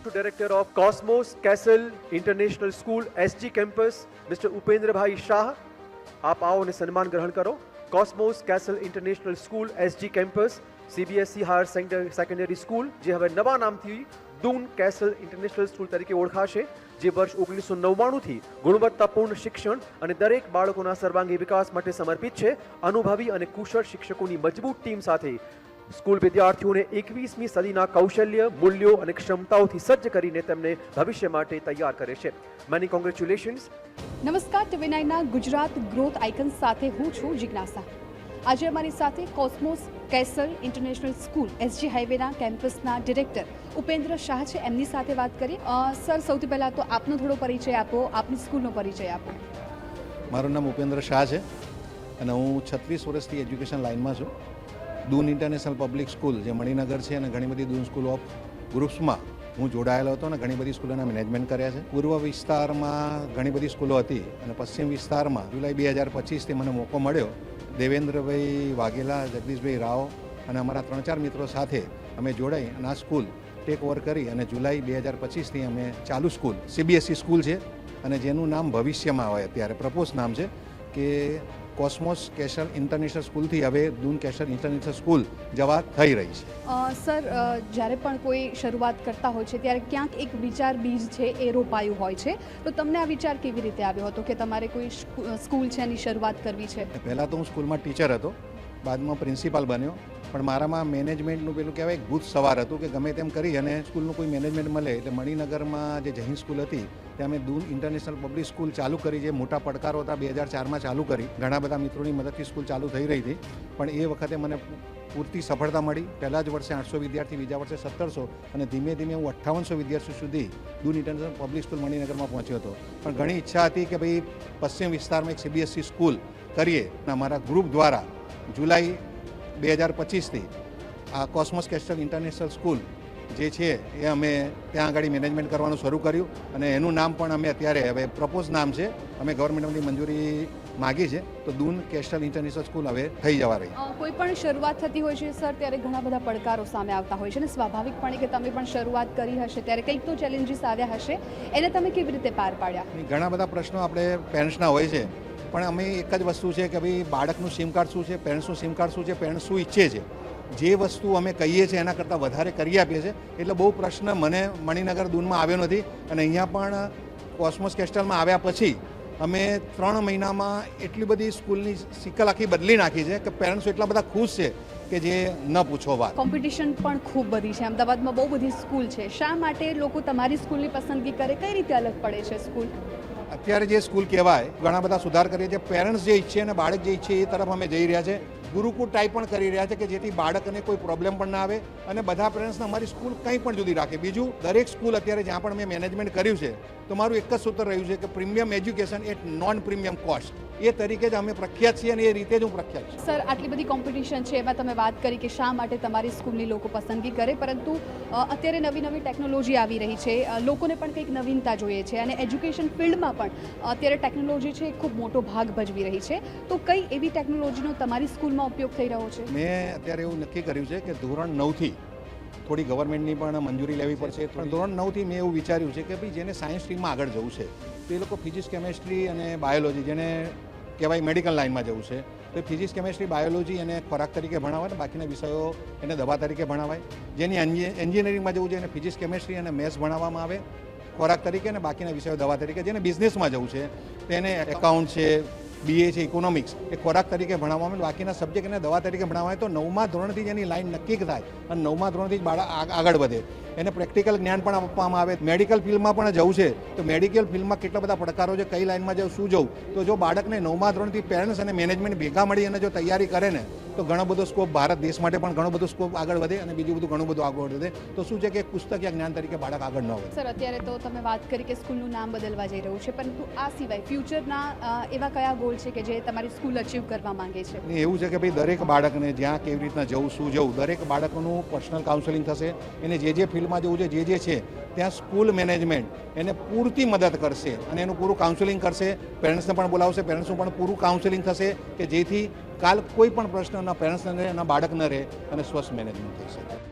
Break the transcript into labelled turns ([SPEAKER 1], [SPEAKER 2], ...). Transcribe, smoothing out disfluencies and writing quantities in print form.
[SPEAKER 1] to Director of Cosmos Castle International School SG Campus, Mr. Upendra Bhai Shah. आप आओ અને સન્માન ગ્રહણ કરો. Cosmos castle international school SG campus CBSE higher secondary school જે હવે નવા નામથી દૂન કેસલ ઇન્ટરનેશનલ સ્કૂલ તરીકે ઓળખાશે, જે વર્ષ 1999થી ગુણવત્તાપૂર્ણ શિક્ષણ અને દરેક બાળકોના સર્વાંગી વિકાસ માટે સમર્પિત છે. અનુભવી અને કુશળ શિક્ષકોની મજબૂત ટીમ સાથે સ્કૂલ વિદ્યાર્થીઓને 21મી સદીના કૌશલ્ય, મૂલ્યો અને ક્ષમતાઓથી સજ્જ કરીને તેમને ભવિષ્ય માટે તૈયાર કરે છે. Many congratulations.
[SPEAKER 2] નમસ્કાર, ટીવી9ના ગુજરાત ગ્રોથ આઇકન સાથે હું છું જિજ્ઞાસા. આજે અમારી સાથે cosmos castle international school SG હાઈવેના કેમ્પસના ડિરેક્ટર ઉપેન્દ્ર શાહ છે. એમની સાથે વાત કરીએ. સર, સૌથી પહેલાં તો આપનો થોડો પરિચય આપો, આપની સ્કૂલનો પરિચય આપો.
[SPEAKER 3] મારું નામ ઉપેન્દ્ર શાહ છે અને હું 36 વર્ષથી એજ્યુકેશન લાઇનમાં છું. દૂન ઇન્ટરનેશનલ પબ્લિક સ્કૂલ જે મણિનગર છે અને ઘણી બધી દૂન સ્કૂલ ઓફ ગ્રુપ્સમાં હું જોડાયેલો હતો અને ઘણી બધી સ્કૂલોના મેનેજમેન્ટ કર્યા છે. પૂર્વ વિસ્તારમાં ઘણી બધી સ્કૂલો હતી અને પશ્ચિમ વિસ્તારમાં જુલાઈ 2025થી મને મોકો મળ્યો. દેવેન્દ્રભાઈ વાઘેલા, જગદીશભાઈ રાવ અને અમારા 3-4 મિત્રો સાથે અમે જોડાઈ અને આ સ્કૂલ ટેક ઓવર કરી અને જુલાઈ 2025થી અમે ચાલુ સ્કૂલ સીબીએસઈ સ્કૂલ છે અને જેનું નામ ભવિષ્યમાં આવે અત્યારે પ્રપોઝ નામ છે કે કોસ્મોસ કેસલ ઇન્ટરનેશનલ સ્કૂલથી હવે દૂન કેસલ ઇન્ટરનેશનલ સ્કૂલ જવા થઈ રહી છે.
[SPEAKER 2] સર, જ્યારે પણ કોઈ શરૂઆત કરતા હોય છે ત્યારે ક્યાંક એક વિચાર બીજ છે એ રોપાયું હોય છે, તો તમને આ વિચાર કેવી રીતે આવ્યો હતો કે તમારે કોઈ સ્કૂલ છે એની શરૂઆત કરવી છે?
[SPEAKER 3] પહેલાં તો હું સ્કૂલમાં ટીચર હતો, બાદમાં પ્રિન્સિપાલ બન્યો, પણ મારામાં મેનેજમેન્ટનું પેલું કહેવાય ભૂત સવાર હતું કે ગમે તેમ કરી અને સ્કૂલનું કોઈ મેનેજમેન્ટ મળે. એટલે મણિનગરમાં જે જૈન સ્કૂલ હતી ત્યાં મેં દૂન ઇન્ટરનેશનલ પબ્લિક સ્કૂલ ચાલુ કરી. જે મોટા પડકારો હતા 2004માં ચાલુ કરી. ઘણા બધા મિત્રોની મદદથી સ્કૂલ ચાલુ થઈ રહી હતી, પણ એ વખતે મને પૂરતી સફળતા મળી. પહેલાં જ વર્ષે 800 વિદ્યાર્થી, બીજા વર્ષે 1700 અને ધીમે ધીમે હું 5800 વિદ્યાર્થીઓ સુધી દૂન ઇન્ટરનેશનલ પબ્લિક સ્કૂલ મણિનગરમાં પહોંચ્યો હતો. પણ ઘણી ઈચ્છા હતી કે ભાઈ પશ્ચિમ વિસ્તારમાં એક સીબીએસઈ સ્કૂલ કરીએ અને અમારા ગ્રુપ દ્વારા જુલાઈ 2025થી આ કોસ્મોસ કેસ્ટલ ઇન્ટરનેશનલ સ્કૂલ જે છે એ અમે ત્યાં આગળ મેનેજમેન્ટ કરવાનું શરૂ કર્યું અને એનું નામ પણ અમે અત્યારે હવે પ્રપોઝ નામ છે, અમે ગવર્મેન્ટની મંજૂરી માગી છે, તો દૂન કેસ્ટલ ઇન્ટરનેશનલ સ્કૂલ હવે થઈ જવા રહી.
[SPEAKER 2] કોઈ પણ શરૂઆત થતી હોય છે સર ત્યારે ઘણા બધા પડકારો સામે આવતા હોય છે અને સ્વાભાવિકપણે કે તમે પણ શરૂઆત કરી હશે ત્યારે કંઈક તો ચેલેન્જીસ આવ્યા હશે, એને તમે કેવી રીતે પાર પાડ્યા?
[SPEAKER 3] ઘણા બધા પ્રશ્નો આપણે પેરેન્ટ્સના હોય છે, પણ અમે એક જ વસ્તુ છે કે ભાઈ બાળકનું સિમ કાર્ડ શું છે, પેરેન્ટ્સનું સિમ કાર્ડ શું છે, પેરેન્ટ્સ શું ઈચ્છે છે, જે વસ્તુ અમે કહીએ છીએ એના કરતાં વધારે કરી આપીએ છીએ. એટલે બહુ પ્રશ્ન મને મણિનગર દૂનમાં આવ્યો નથી અને અહીંયા પણ કોસ્મોસ કેસ્ટલમાં આવ્યા પછી અમે 3 મહિનામાં એટલી બધી સ્કૂલની સિકલ આખી બદલી નાખી છે કે પેરેન્ટ્સ એટલા બધા ખુશ છે કે જે ન પૂછો વાત.
[SPEAKER 2] કોમ્પિટિશન પણ ખૂબ બધી છે. અમદાવાદમાં બહુ બધી સ્કૂલ છે. શા માટે લોકો તમારી સ્કૂલની પસંદગી કરે? કઈ રીતે અલગ પડે છે સ્કૂલ?
[SPEAKER 3] અત્યારે જે સ્કૂલ કહેવાય ઘણા બધા સુધાર કરીએ છીએ. પેરેન્ટ્સ જે ઈચ્છે અને બાળક જે ઈચ્છે એ તરફ અમે જઈ રહ્યા છે. ગુરુકુળ ટાઈપ પણ કરી રહ્યા છે કે જેથી બાળકને કોઈ પ્રોબ્લેમ પણ ના આવે અને બધા પેરેન્ટ્સને અમારી સ્કૂલ કંઈ પણ જુદી રાખે. બીજું, દરેક સ્કૂલ અત્યારે જ્યાં પણ મેં મેનેજમેન્ટ કર્યું છે તો મારું એક જ સૂત્ર રહ્યું છે કે premium education at non premium cost. એ તરીકે જ અમે પ્રખ્યાત છીએ અને એ રીતે જ હું પ્રખ્યાત છું.
[SPEAKER 2] સર, આટલી બધી કોમ્પિટિશન છે એમાં તમે વાત કરી કે શા માટે તમારી સ્કૂલની લોકો પસંદગી કરે, પરંતુ અત્યારે નવી નવી ટેકનોલોજી આવી રહી છે, લોકોને પણ કંઈક નવીનતા જોઈએ છે અને એજ્યુકેશન ફિલ્ડમાં પણ અત્યારે ટેકનોલોજી છે ખૂબ મોટો ભાગ ભજવી રહી છે. તો કઈ એવી ટેકનોલોજીનો તમારી સ્કૂલમાં ઉપયોગ થઈ રહ્યો છે?
[SPEAKER 3] મેં અત્યારે એવું નક્કી કર્યું છે કે ધોરણ 9થી થોડી ગવર્મેન્ટની પણ મંજૂરી લેવી પડશે. પણ ધોરણ 9થી મેં એવું વિચાર્યું છે કે ભાઈ જેને સાયન્સ સ્ટ્રીમમાં આગળ જવું છે તો એ લોકો ફિઝિક્સ, કેમેસ્ટ્રી અને બાયોલોજી, જેને કહેવાય મેડિકલ લાઇનમાં જવું છે તો ફિઝિક્સ, કેમેસ્ટ્રી, બાયોલોજી એને ખોરાક તરીકે ભણાવાય, બાકીના વિષયો એને દવા તરીકે ભણાવાય. જેની એન્જિનિયરિંગમાં જવું છે એને ફિઝિક્સ, કેમેસ્ટ્રી અને મેથ્સ ભણાવવામાં આવે ખોરાક તરીકે અને બાકીના વિષયો દવા તરીકે. જેને બિઝનેસમાં જવું છે તેને એકાઉન્ટ છે, BA છે, ઇકોનોમિક્સ એ ખોરાક તરીકે ભણાવવામાં આવે, બાકીના સબ્જેક્ટ એને દવા તરીકે ભણાવવામાં આવે. તો 9મા ધોરણથી જેની લાઈન નક્કી થાય અને 9મા ધોરણથી જ બાળક આગળ વધે, એને પ્રેક્ટિકલ જ્ઞાન પણ આપવામાં આવે. મેડિકલ ફિલ્ડમાં પણ જવું છે તો મેડિકલ ફિલ્ડમાં કેટલા બધા પડકારો છે, કઈ લાઈનમાં જવું, શું જવું, તો જો બાળકને 9મા ધોરણથી પેરેન્ટ્સ અને મેનેજમેન્ટ ભેગા મળી અને જો તૈયારી કરે ને તો ઘણો બધો સ્કોપ ભારત દેશ માટે પણ ઘણો બધો સ્કોપ આગળ વધે અને બીજું બધું ઘણું બધું આગળ વધે. તો શું છે કે પુસ્તકીય જ્ઞાન તરીકે બાળક આગળ ન વધે.
[SPEAKER 2] સર, અત્યારે તો તમે વાત કરી કે સ્કૂલનું નામ બદલવા જઈ રહ્યું છે, પરંતુ આ સિવાય ફ્યુચરના એવા કયા ગોલ છે કે જે તમારી સ્કૂલ અચીવ કરવા માંગે છે?
[SPEAKER 3] એવું છે કે ભાઈ દરેક બાળકને જ્યાં કેવી રીતના જવું, શું જવું, દરેક બાળકનું પર્સનલ કાઉન્સેલિંગ થશે. એને જે ફિલ્ડમાં જવું છે, જે છે ત્યાં સ્કૂલ મેનેજમેન્ટ એને પૂરતી મદદ કરશે અને એનું પૂરું કાઉન્સેલિંગ કરશે. પેરેન્ટ્સને પણ બોલાવશે, પેરેન્ટ્સનું પણ પૂરું કાઉન્સેલિંગ થશે કે જેથી કાલ કોઈ પણ પ્રશ્ન ના પેરેન્ટ્સને રહે, ના બાળકને રહે અને સ્વસ્થ મેનેજમેન્ટ થઈ શકે.